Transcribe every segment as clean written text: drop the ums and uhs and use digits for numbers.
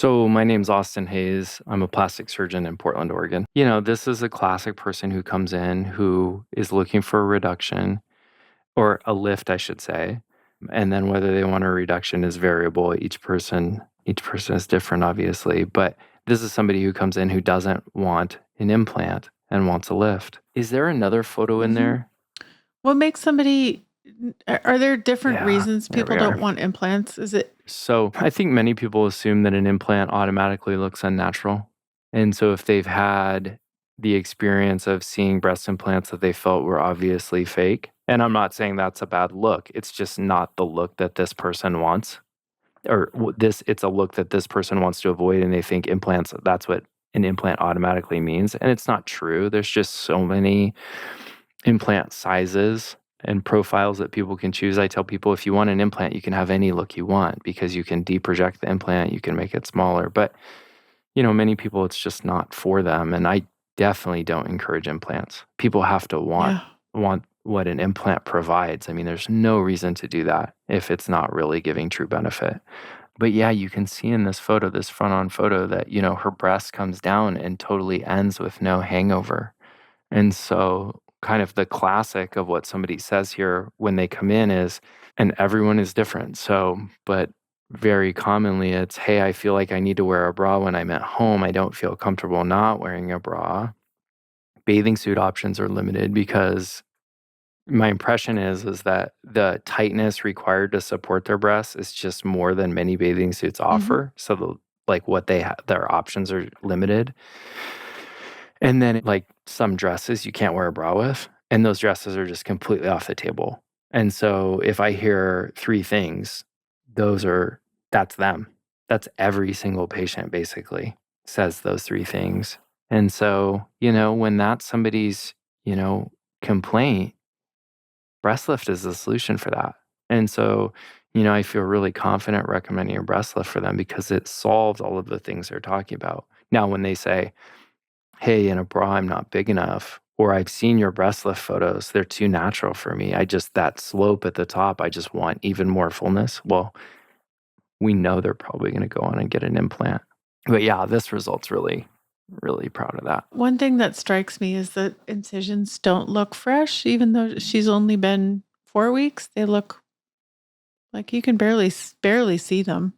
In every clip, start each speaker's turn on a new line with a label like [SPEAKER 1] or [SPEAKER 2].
[SPEAKER 1] So my name's Austin Hayes. I'm a plastic surgeon in Portland, Oregon. This is a classic person who comes in who is looking for a reduction or a lift, I should say. And then whether they want a reduction is variable. Each person is different, obviously. But this is somebody who comes in who doesn't want an implant and wants a lift. Is there another photo in there?
[SPEAKER 2] What makes somebody, are there different
[SPEAKER 1] Yeah,
[SPEAKER 2] reasons
[SPEAKER 1] there
[SPEAKER 2] people
[SPEAKER 1] we are.
[SPEAKER 2] don't want implants? Is it,
[SPEAKER 1] So I think many people assume that an implant automatically looks unnatural. And so if they've had the experience of seeing breast implants that they felt were obviously fake, and I'm not saying that's a bad look, it's just not the look that this person wants. It's a look that this person wants to avoid, and they think implants, that's what an implant automatically means. And it's not true. There's just so many implant sizes and profiles that people can choose. I tell people if you want an implant, you can have any look you want because you can deproject the implant, you can make it smaller. But, many people, it's just not for them. And I definitely don't encourage implants. People have to want what an implant provides. I mean, there's no reason to do that if it's not really giving true benefit. But yeah, you can see in this photo, this front-on photo, that, her breast comes down and totally ends with no hangover. And so kind of the classic of what somebody says here when they come in is, and everyone is different. So, but very commonly it's, hey, I feel like I need to wear a bra when I'm at home. I don't feel comfortable not wearing a bra. Bathing suit options are limited because my impression is that the tightness required to support their breasts is just more than many bathing suits offer. So their options are limited. And then like some dresses you can't wear a bra with, and those dresses are just completely off the table. And so if I hear three things, that's them. That's every single patient basically says those three things. And so, when that's somebody's, complaint, breast lift is the solution for that. And so, I feel really confident recommending a breast lift for them because it solves all of the things they're talking about. Now, when they say, hey, in a bra, I'm not big enough, or I've seen your breast lift photos, they're too natural for me. That slope at the top, I just want even more fullness. Well, we know they're probably going to go on and get an implant. But yeah, this result's really, really proud of that.
[SPEAKER 2] One thing that strikes me is that incisions don't look fresh, even though she's only been 4 weeks. They look like you can barely see them.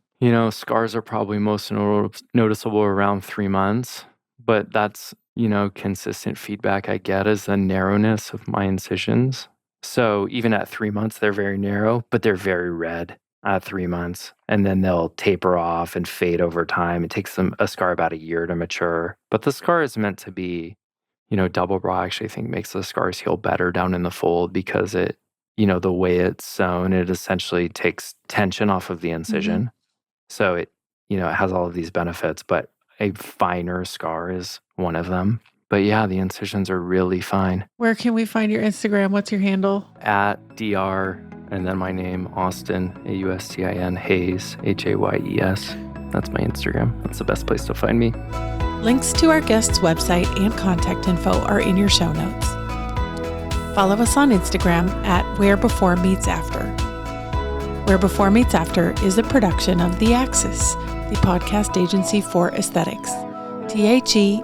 [SPEAKER 1] Scars are probably most noticeable around 3 months, but that's, consistent feedback I get is the narrowness of my incisions. So even at 3 months, they're very narrow, but they're very red at 3 months. And then they'll taper off and fade over time. It takes a scar about a year to mature. But the scar is meant to be, double bra actually I think makes the scars heal better down in the fold because it, the way it's sewn, it essentially takes tension off of the incision. So it, it has all of these benefits, but a finer scar is one of them. But yeah, the incisions are really fine.
[SPEAKER 2] Where can we find your Instagram? What's your handle?
[SPEAKER 1] At Dr. and then my name, Austin, Austin, Hayes, Hayes. That's my Instagram. That's the best place to find me.
[SPEAKER 2] Links to our guest's website and contact info are in your show notes. Follow us on Instagram at Where Before Meets After. Where Before Meets After is a production of The Axis, the podcast agency for aesthetics. THEAXIS.io.